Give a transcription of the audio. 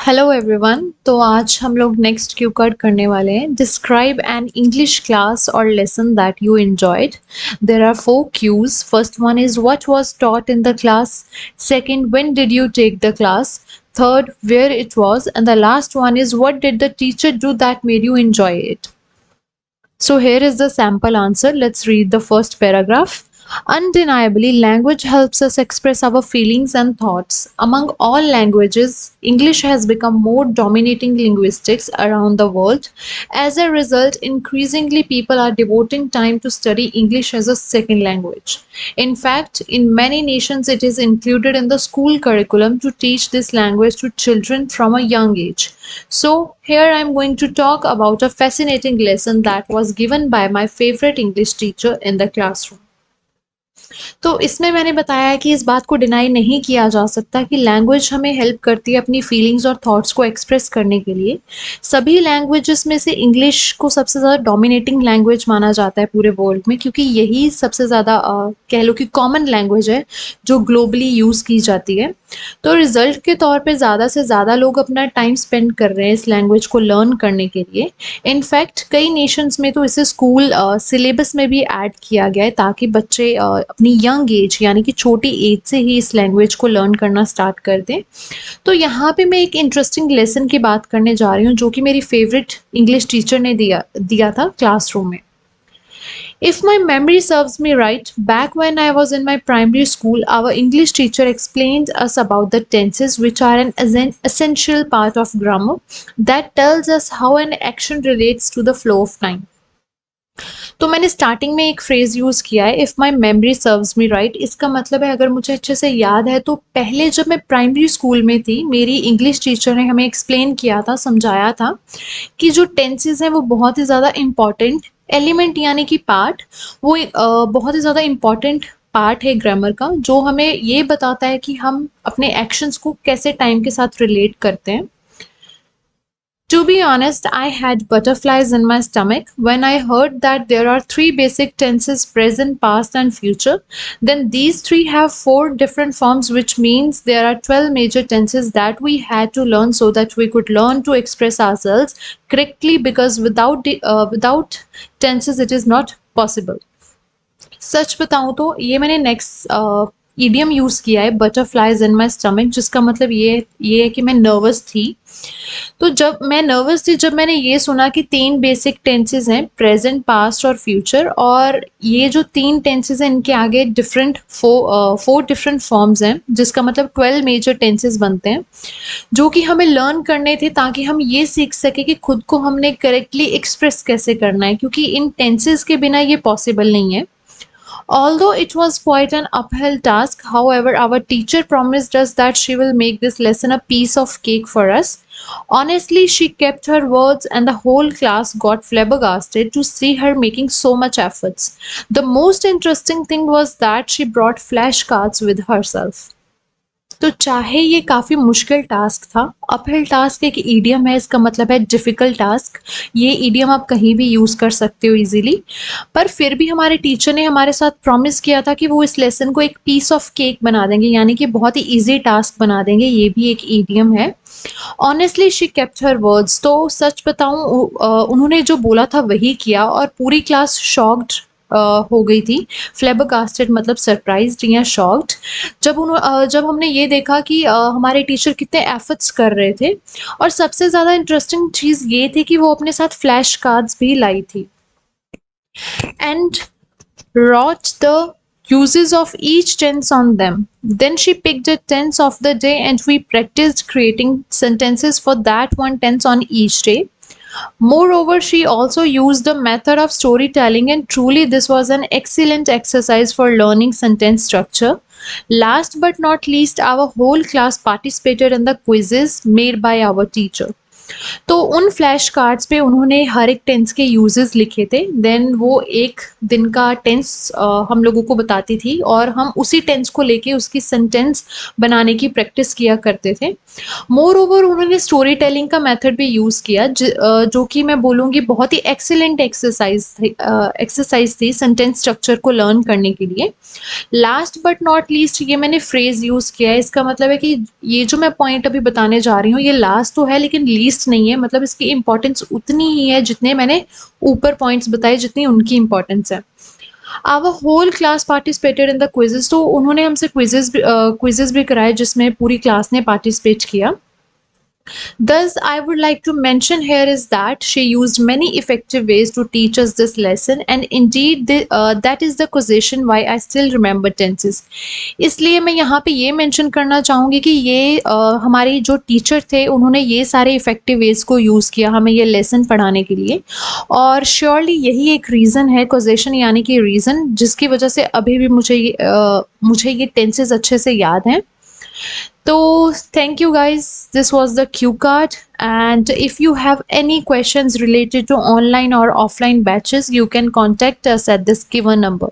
Hello everyone. तो आज हम लोग नेक्स्ट क्यू कार्ड करने वाले हैं। डिस्क्राइब एन इंग्लिश क्लास और lesson that you enjoyed. There are 4 cues. First one is what was taught in the class. Second, when did you take the class. Third, where it was. And the last one is what did the teacher do that made you enjoy it. So here is the sample answer. Let's read the first paragraph. Undeniably, language helps us express our feelings and thoughts. Among all languages, English has become more dominating linguistics around the world. As a result, increasingly people are devoting time to study English as a second language. In fact, in many nations, it is included in the school curriculum to teach this language to children from a young age. So, here I am going to talk about a fascinating lesson that was given by my favorite English teacher in the classroom. तो इसमें मैंने बताया कि इस बात को deny नहीं किया जा सकता कि लैंग्वेज हमें हेल्प करती है अपनी फीलिंग्स और थॉट्स को एक्सप्रेस करने के लिए। सभी लैंग्वेजेस में से इंग्लिश को सबसे ज़्यादा डोमिनेटिंग लैंग्वेज माना जाता है पूरे वर्ल्ड में, क्योंकि यही सबसे ज़्यादा कह लो कि कॉमन लैंग्वेज है जो ग्लोबली यूज़ की जाती है। तो रिजल्ट के तौर पे ज़्यादा से ज़्यादा लोग अपना टाइम स्पेंड कर रहे हैं इस लैंग्वेज को लर्न करने के लिए। इनफैक्ट कई नेशंस में तो इसे स्कूल सिलेबस में भी ऐड किया गया है ताकि बच्चे अपनी यंग एज यानी कि छोटी एज से ही इस लैंग्वेज को लर्न करना स्टार्ट कर दें। तो यहाँ पे मैं एक इंटरेस्टिंग लेसन की बात करने जा रही हूँ जो कि मेरी फेवरेट इंग्लिश टीचर ने दिया था क्लासरूम में। If my memory serves me right, back when I was in my primary school, our English teacher explained us about the tenses, which are an essential part of grammar that tells us how an action relates to the flow of time. तो मैंने starting में एक phrase use किया है, if my memory serves me right. इसका मतलब है अगर मुझे अच्छे से याद है तो पहले जब मैं प्राइमरी स्कूल में थी मेरी इंग्लिश टीचर ने हमें एक्सप्लेन किया था, समझाया था कि जो टेंसेस हैं वो बहुत ही ज़्यादा इम्पॉर्टेंट एलिमेंट यानी कि पार्ट, वो बहुत ही ज़्यादा इम्पॉर्टेंट पार्ट है ग्रामर का, जो हमें ये बताता है कि हम अपने एक्शंस को कैसे टाइम के साथ रिलेट करते हैं। To be honest, I had butterflies in my stomach when I heard that there are 3 basic tenses: present, past, and future. Then these 3 have 4 different forms, which means there are 12 major tenses that we had to learn so that we could learn to express ourselves correctly, because without tenses it is not possible. सच बताऊं तो ये मैंने next idiom use किया है, butterflies in my stomach, जिसका मतलब ये है कि मैं नर्वस थी। तो जब मैं नर्वस थी जब मैंने ये सुना कि 3 बेसिक टेंसेस हैं, प्रेजेंट, पास्ट और फ्यूचर, और ये जो 3 टेंसेस हैं इनके आगे फोर डिफरेंट फॉर्म्स हैं, जिसका मतलब 12 मेजर टेंसेस बनते हैं जो कि हमें लर्न करने थे ताकि हम ये सीख सके कि खुद को हमने करेक्टली एक्सप्रेस कैसे करना है, क्योंकि इन टेंसेस के बिना ये पॉसिबल नहीं है। Although it was quite an uphill task, however, our teacher promised us that she will make this lesson a piece of cake for us. Honestly, she kept her words and the whole class got flabbergasted to see her making so much efforts. The most interesting thing was that she brought flashcards with herself. तो चाहे ये काफ़ी मुश्किल task था, uphill task एक idiom है, इसका मतलब है डिफ़िकल्ट टास्क। ये ईडियम आप कहीं भी यूज़ कर सकते हो इजीली, पर फिर भी हमारे टीचर ने हमारे साथ प्रॉमिस किया था कि वो इस लेसन को एक पीस ऑफ केक बना देंगे, यानी कि बहुत ही इजी टास्क बना देंगे। ये भी एक ईडियम है। Honestly she kept her words. तो सच बताऊँ उन्होंने जो बोला था वही किया, और पूरी क्लास शॉक्ड हो गई थी। फ्लेबरकास्टेड मतलब सरप्राइज्ड या शॉक्ड, जब हमने ये देखा कि हमारे टीचर कितने एफर्ट्स कर रहे थे। और सबसे ज़्यादा इंटरेस्टिंग चीज़ ये थी कि वो अपने साथ फ्लैश कार्ड्स भी लाई थी and wrote the uses of each tense on them. Then she picked a tense of the day and we practiced creating sentences for that one tense on each day. Moreover, she also used the method of storytelling, and truly this was an excellent exercise for learning sentence structure. Last but not least, our whole class participated in the quizzes made by our teacher. तो उन flash cards पे उन्होंने हर एक tense के uses लिखे थे। Then वो एक दिन का टेंस हम लोगों को बताती थी और हम उसी टेंस को लेके उसकी सेंटेंस बनाने की प्रैक्टिस किया करते थे। मोर ओवर उन्होंने स्टोरी टेलिंग का मेथड भी यूज़ किया जो कि मैं बोलूँगी बहुत ही एक्सीलेंट एक्सरसाइज थी सेंटेंस स्ट्रक्चर को लर्न करने के लिए। लास्ट बट नॉट लीस्ट ये मैंने फ्रेज यूज़ किया है। इसका मतलब है कि ये जो मैं पॉइंट अभी बताने जा रही हूँ ये लास्ट तो है लेकिन लीस्ट नहीं है, मतलब इसकी इंपॉर्टेंस उतनी ही है जितने मैंने ऊपर पॉइंट्स बताए जितनी उनकी इंपॉर्टेंस है। Our whole class participated in the quizzes, तो उन्होंने हमसे क्विजेस भी कराए जिसमें पूरी क्लास ने पार्टिसिपेट किया। Thus, I would like to mention here is that she used many effective ways to teach us this lesson, and indeed, that is the causation why I still remember tenses. इसलिए मैं यहाँ पे ये mention करना चाहूँगी कि ये हमारे जो टीचर थे उन्होंने ये सारे इफ़ेक्टिव वेज को यूज़ किया हमें ये लेसन पढ़ाने के लिए, और श्योरली यही एक रीज़न है, कॉजेशन यानी कि रीज़न, जिसकी वजह से अभी भी मुझे ये टेंसेस अच्छे से याद हैं। So thank you guys. This was the cue card. And if you have any questions related to online or offline batches, you can contact us at this given number.